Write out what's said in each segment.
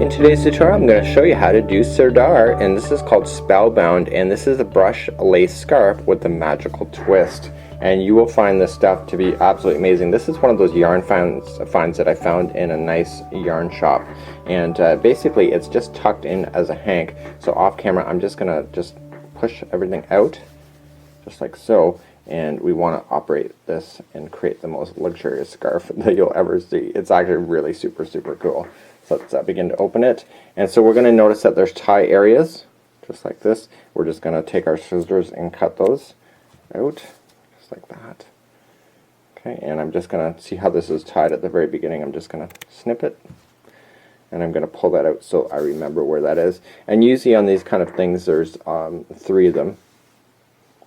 In today's tutorial, I'm going to show you how to do Sirdar, and this is called Spellbound, and this is a brush lace scarf with a magical twist. And you will find this stuff to be absolutely amazing. This is one of those yarn finds that I found in a nice yarn shop, and basically it's just tucked in as a hank. So off camera, I'm just going to push everything out, just like so. And we want to operate this and create the most luxurious scarf that you'll ever see. It's actually really super cool. So let's begin to open it. And so we're going to notice that there's tie areas, just like this. We're just going to take our scissors and cut those out, just like that. Okay, and I'm just going to see how this is tied at the very beginning. I'm just going to snip it, and I'm going to pull that out so I remember where that is. And usually on these kind of things, there's 3 of them.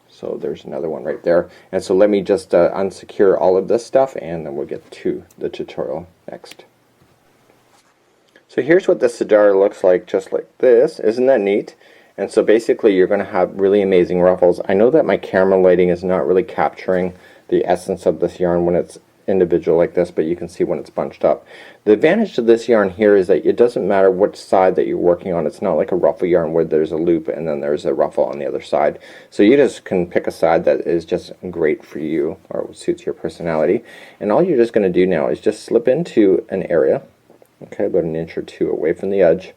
So there's another one right there. And so let me just unsecure all of this stuff, and then we'll get to the tutorial next. So here's what the Sirdar looks like, just like this. Isn't that neat? And so basically you're going to have really amazing ruffles. I know that my camera lighting is not really capturing the essence of this yarn when it's individual like this, but you can see when it's bunched up. The advantage to this yarn here is that it doesn't matter which side that you're working on. It's not like a ruffle yarn where there's a loop and then there's a ruffle on the other side. So you just can pick a side that is just great for you or suits your personality. And all you're just going to do now is just slip into an area, okay, about 1 inch or 2 away from the edge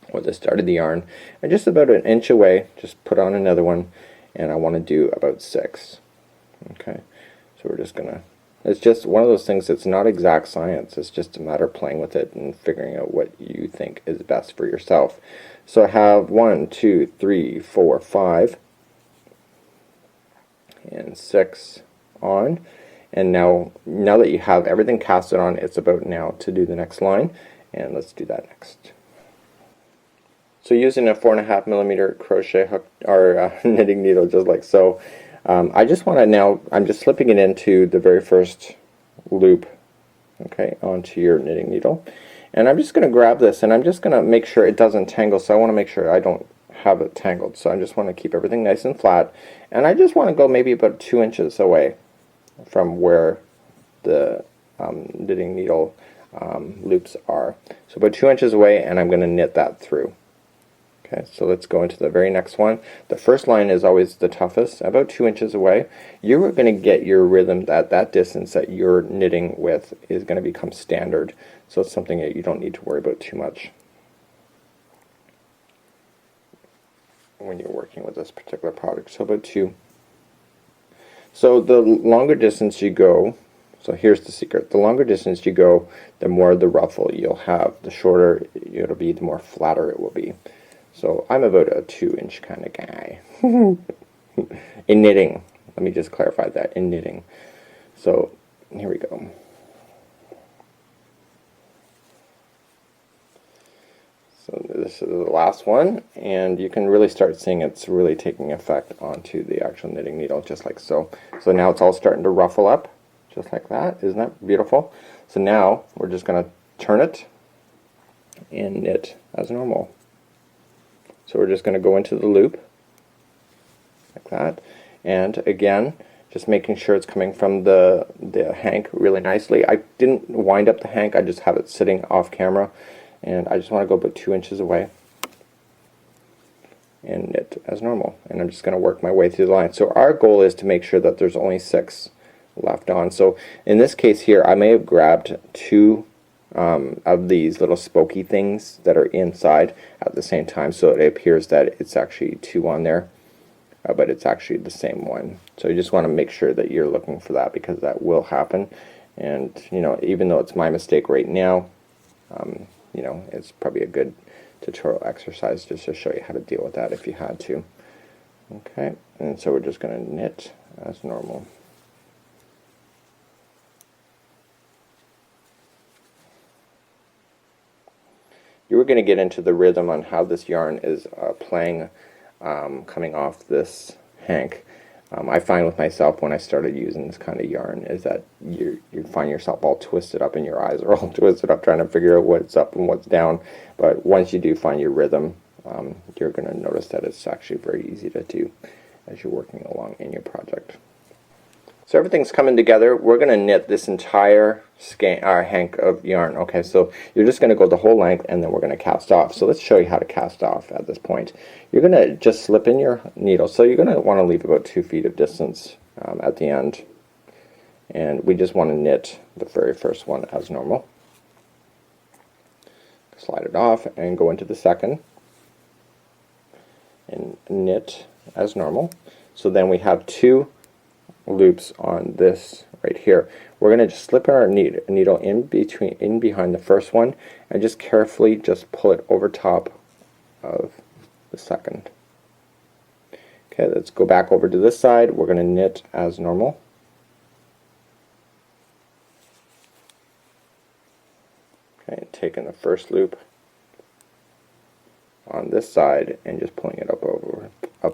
or the start of the yarn, and just about 1 inch away, just put on another one, and I want to do about 6. Okay, so we're just gonna, it's just one of those things that's not exact science. It's just a matter of playing with it and figuring out what you think is best for yourself. So I have 1, 2, 3, 4, 5, and 6 on. And now that you have everything casted on, it's about now to do the next line, and let's do that next. So using a 4.5mm crochet hook or knitting needle, just like so, I just want to now, I'm just slipping it into the very first loop, okay, onto your knitting needle, and I'm just going to grab this, and I'm just going to make sure it doesn't tangle. So I want to make sure I don't have it tangled. So I just want to keep everything nice and flat, and I just want to go maybe about 2 inches away from where the knitting needle loops are. So about 2 inches away, and I'm going to knit that through. Okay, so let's go into the very next one. The first line is always the toughest, about 2 inches away. You're going to get your rhythm that distance that you're knitting with is going to become standard. So it's something that you don't need to worry about too much when you're working with this particular product. So about 2. So the longer distance you go, so here's the secret, the longer distance you go, the more the ruffle you'll have. The shorter it'll be, the more flatter it will be. So I'm about a 2-inch kind of guy. In knitting, let me just clarify that, in knitting. So here we go. So this is the last one, and you can really start seeing it's really taking effect onto the actual knitting needle, just like so. So now it's all starting to ruffle up, just like that. Isn't that beautiful? So now we're just going to turn it and knit as normal. So we're just going to go into the loop, like that, and again, just making sure it's coming from the hank really nicely. I didn't wind up the hank, I just have it sitting off camera. And I just want to go about 2 inches away and knit as normal. And I'm just going to work my way through the line. So our goal is to make sure that there's only 6 left on. So in this case here, I may have grabbed 2 of these little spokey things that are inside at the same time. So it appears that it's actually 2 on there, but it's actually the same one. So you just want to make sure that you're looking for that, because that will happen. And you know, even though it's my mistake right now, you know, it's probably a good tutorial exercise just to show you how to deal with that if you had to. Okay, and so we're just going to knit as normal. You were going to get into the rhythm on how this yarn is playing coming off this hank. I find with myself when I started using this kind of yarn is that you find yourself all twisted up, and your eyes are all twisted up trying to figure out what's up and what's down. But once you do find your rhythm, you're going to notice that it's actually very easy to do as you're working along in your project. So everything's coming together. We're going to knit this entire hank of yarn. Okay, so you're just going to go the whole length and then we're going to cast off. So let's show you how to cast off at this point. You're going to just slip in your needle. So you're going to want to leave about 2 feet of distance at the end. And we just want to knit the very first one as normal. Slide it off and go into the second. And knit as normal. So then we have 2 loops on this right here. We're going to just slip our needle in behind the first one and just carefully just pull it over top of the second. Okay, let's go back over to this side. We're going to knit as normal. Okay, taking the first loop on this side and just pulling it up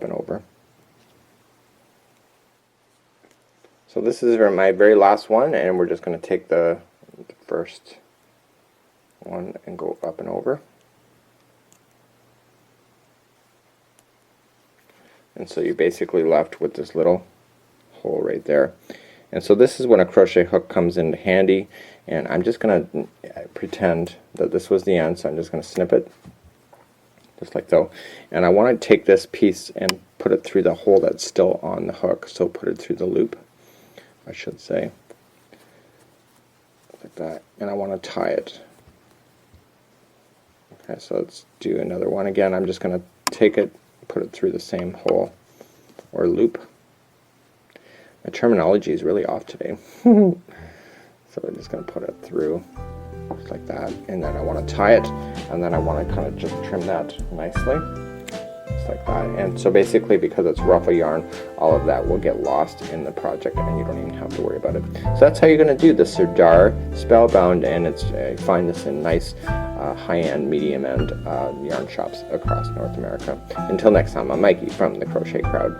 and over. So this is my very last one, and we're just going to take the first one and go up and over. And so you're basically left with this little hole right there. And so this is when a crochet hook comes in handy, and I'm just going to pretend that this was the end, so I'm just going to snip it just like so. And I want to take this piece and put it through the hole that's still on the hook, so put it through the loop, I should say, like that, and I want to tie it. Okay, so let's do another one again. I'm just going to take it, put it through the same hole or loop. My terminology is really off today. So I'm just going to put it through just like that, and then I want to tie it, and then I want to kind of just trim that nicely. Like that. And so basically, because it's ruffle yarn, all of that will get lost in the project and you don't even have to worry about it. So that's how you're going to do the Sirdar Spell Bound, and it's find this in nice high-end, medium-end yarn shops across North America. Until next time, I'm Mikey from the Crochet Crowd.